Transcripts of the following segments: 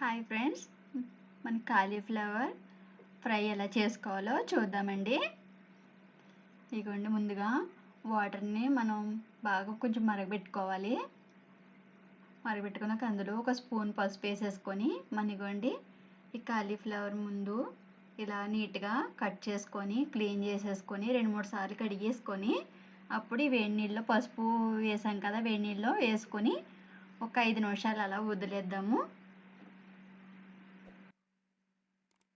Hi friends, మన cauliflower fry ఎలా చేసుకోవాలో చూద్దామండి. ఇదిగోండి, ముందుగా వాటర్ని మనం బాగా కొంచెం మరగబెట్టుకోవాలి. మరగబెట్టుకున్నాక అందులో ఒక స్పూన్ పసుపు వేసేసుకొని ఇదిగోండి ఈ కాలీఫ్లవర్ ముందు ఇలా నీట్గా కట్ చేసుకొని క్లీన్ చేసేసుకొని 2-3 సార్లు కడిగేసుకొని అప్పుడు ఈ వేడి నీళ్ళలో పసుపు వేసాం కదా, వేడి నీళ్ళలో వేసుకొని ఒక 5 నిమిషాలు అలా వదిలేద్దాము.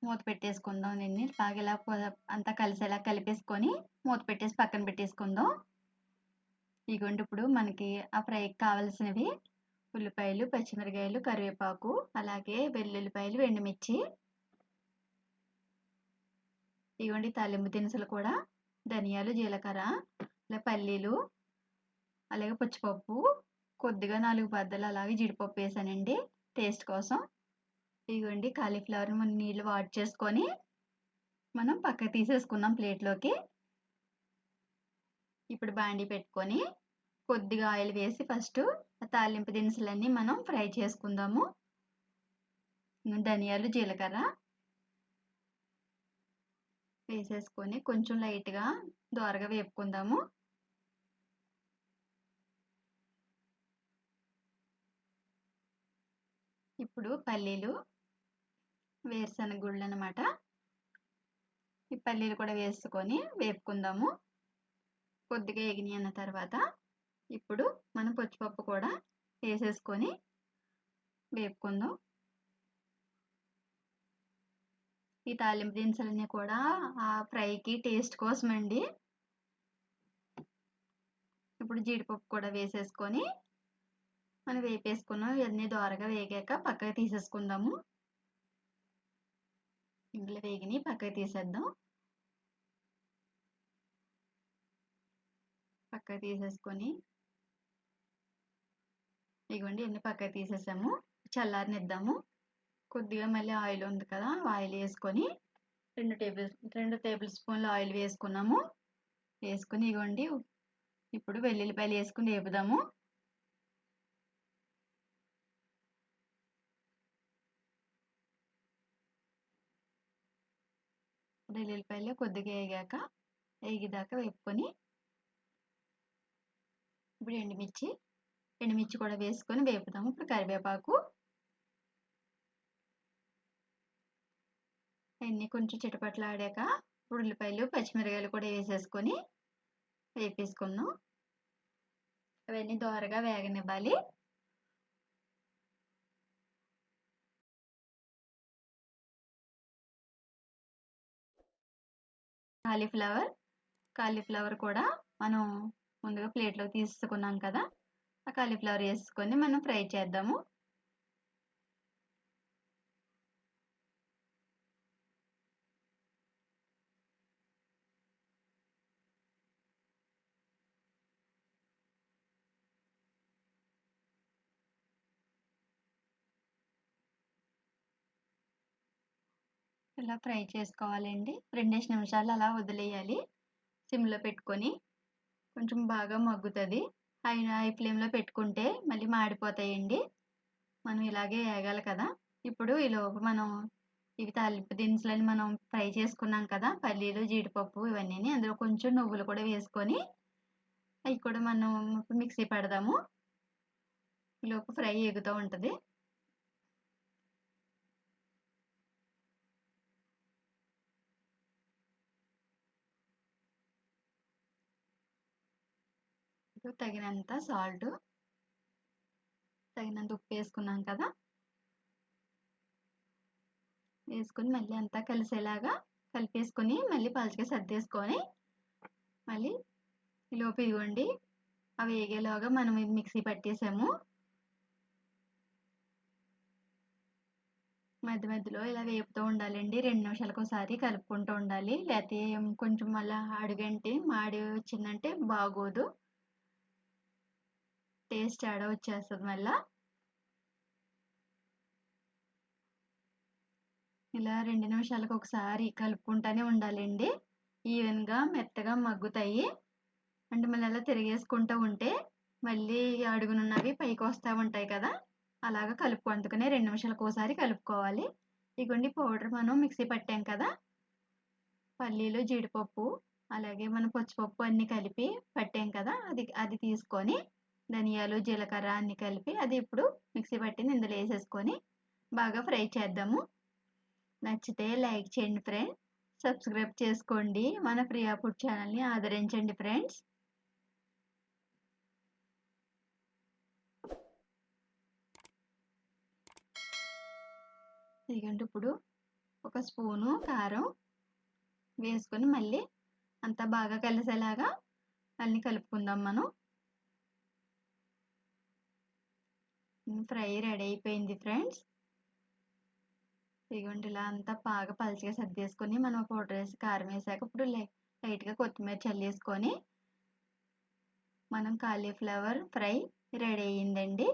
మూత పెట్టేసుకుందాం. దీన్ని బాగా ఇలా అంతా కలిసేలా కలిపేసుకొని మూత పెట్టేసి పక్కన పెట్టేసుకుందాం. ఇదిగోండి, ఇప్పుడు మనకి ఆ ఫ్రైకి కావాల్సినవి ఉల్లిపాయలు, పచ్చిమిరకాయలు, కరివేపాకు, అలాగే వెల్లుల్లిపాయలు, ఎండుమిర్చి, ఇదిగోండి తాలింపు దినుసులు కూడా ధనియాలు, జీలకర్ర, పల్లీలు, అలాగే పచ్చిపప్పు, కొద్దిగా 4 బద్దలు అలాగే జీడిపప్పు వేసానండి టేస్ట్ కోసం. ఇదిగోండి కాలీఫ్లవర్ మనం నీళ్ళు వాష్ చేసుకొని మనం పక్కకు తీసేసుకున్నాం ప్లేట్లోకి. ఇప్పుడు బాండీ పెట్టుకొని కొద్దిగా ఆయిల్ వేసి ఫస్ట్ తాలింపు దినుసులన్నీ మనం ఫ్రై చేసుకుందాము. ధనియాలు, జీలకర్ర వేసేసుకొని కొంచెం లైట్గా దోరగా వేపుకుందాము. ఇప్పుడు పల్లీలు, వేరుశనగ గుళ్ళు అన్నమాట, ఈ పల్లీలు కూడా వేసుకొని వేపుకుందాము. కొద్దిగా ఎగిని అన్న తర్వాత ఇప్పుడు మనం పచ్చిపప్పు కూడా వేసేసుకొని వేపుకుందాం. ఈ తాలింపు దినుసులన్నీ కూడా ఆ ఫ్రైకి టేస్ట్ కోసం అండి. ఇప్పుడు జీడిపప్పు కూడా వేసేసుకొని మనం వేపేసుకున్నాం. ఇవన్నీ దోరగా వేగాక పక్కకు తీసేసుకుందాము. ఇందులో వేగిని పక్కకు తీసేద్దాం. పక్కకు తీసేసుకొని ఇదిగోండి ఇవన్నీ పక్కకు తీసేసాము. చల్లారనిద్దాము. కొద్దిగా మళ్ళీ ఆయిల్ ఉంది కదా, ఆయిల్ వేసుకొని 2 టేబుల్ స్పూన్లు ఆయిల్ వేసుకున్నాము. వేసుకుని ఇదిగోండి ఇప్పుడు వెల్లుల్లిపాయలు వేసుకుని వేపుదాము. వెల్లుల్లిపాయలు కొద్దిగా వేగిదాకా వేపుకొని ఇప్పుడు ఎండుమిర్చి కూడా వేసుకొని వేపుదాము. ఇప్పుడు కరివేపాకు, అన్నీ కొంచెం చిటపట్లాడాక ఇప్పుడు ఉల్లిపాయలు, పచ్చిమిరకాయలు కూడా వేసేసుకొని వేపేసుకుందాం. అవన్నీ దోరగా వేగనివ్వాలి. కాలీఫ్లవర్ కూడా మనం ముందుగా ప్లేట్లో తీసుకున్నాం కదా, ఆ కాలీఫ్లవర్ వేసుకొని మనం ఫ్రై చేద్దాము. ఇలా ఫ్రై చేసుకోవాలండి. 2 నిమిషాలు అలా వదిలేయాలి సిమ్లో పెట్టుకొని. కొంచెం బాగా మగ్గుతుంది. హై ఫ్లేమ్లో పెట్టుకుంటే మళ్ళీ మాడిపోతాయండి. మనం ఇలాగే వేగాలి కదా. ఇప్పుడు ఈలోపు మనం ఇవి తాలింపు దినుసులని మనం ఫ్రై చేసుకున్నాం కదా, పల్లీలు, జీడిపప్పు, ఇవన్నీ అందులో కొంచెం నువ్వులు కూడా వేసుకొని అవి కూడా మనం మిక్సీ పెడదాము. ఈలోపు ఫ్రై ఎగుతూ ఉంటుంది. తగినంత సాల్ట్, తగినంత ఉప్పు వేసుకున్నాం కదా, వేసుకొని మళ్ళీ అంతా కలిసేలాగా కలిపేసుకొని మళ్ళీ పలుచగా సర్దేసుకొని మళ్ళీ ఈలోపు ఇవ్వండి అవి వేగేలాగా మనం ఇది మిక్సీ పట్టేసాము. మధ్య మధ్యలో ఇలా వేపుతూ ఉండాలండి. 2 నిమిషాలకు ఒకసారి కలుపుకుంటూ ఉండాలి. లేకపోతే కొంచెం మళ్ళీ అడుగంటి మాడి వచ్చిందంటే బాగోదు, టేస్ట్ తేడా వచ్చేస్తుంది. మళ్ళీ ఇలా 2 నిమిషాలకు ఒకసారి కలుపుకుంటూనే ఉండాలండి. ఈవెన్గా మెత్తగా మగ్గుతాయి. అంటే మళ్ళీ అలా తిరిగేసుకుంటూ ఉంటే మళ్ళీ అడుగునున్నవి పైకి వస్తూ ఉంటాయి కదా, అలాగా అందుకనే 2 నిమిషాలకోసారి కలుపుకోవాలి. ఇగోండి పౌడర్ మనం మిక్సీ పట్టాం కదా! పల్లీలు, జీడిపప్పు అలాగే మనం పచ్చిపప్పు అన్నీ కలిపి పట్టాం కదా! అది తీసుకొని ధనియాలు, జీలకర్ర అన్నీ కలిపి అది ఇప్పుడు మిక్సీ పట్టింది ఇందులో ఏసేసుకొని బాగా ఫ్రై చేద్దాము. నచ్చితే లైక్ చేయండి ఫ్రెండ్స్. సబ్స్క్రైబ్ చేసుకోండి. మన ప్రియా ఫుడ్ ఛానల్‌ని ఆదరించండి ఫ్రెండ్స్. ఇదిగోండి ఇప్పుడు ఒక స్పూను కారం వేసుకొని మళ్ళీ అంతా బాగా కలిసేలాగా అన్నీ కలుపుకుందాం మనం. ఫ్రై రెడీ అయిపోయింది ఫ్రెండ్స్. ఇదిగోండి ఇలా అంతా బాగా పలుచగా సర్దేసుకొని మనం పౌడర్ వేసి కారం వేసాక ఇప్పుడు లైట్గా కొత్తిమీర చల్లేసుకొని మనం కాలీఫ్లవర్ ఫ్రై రెడీ అయ్యిందండి.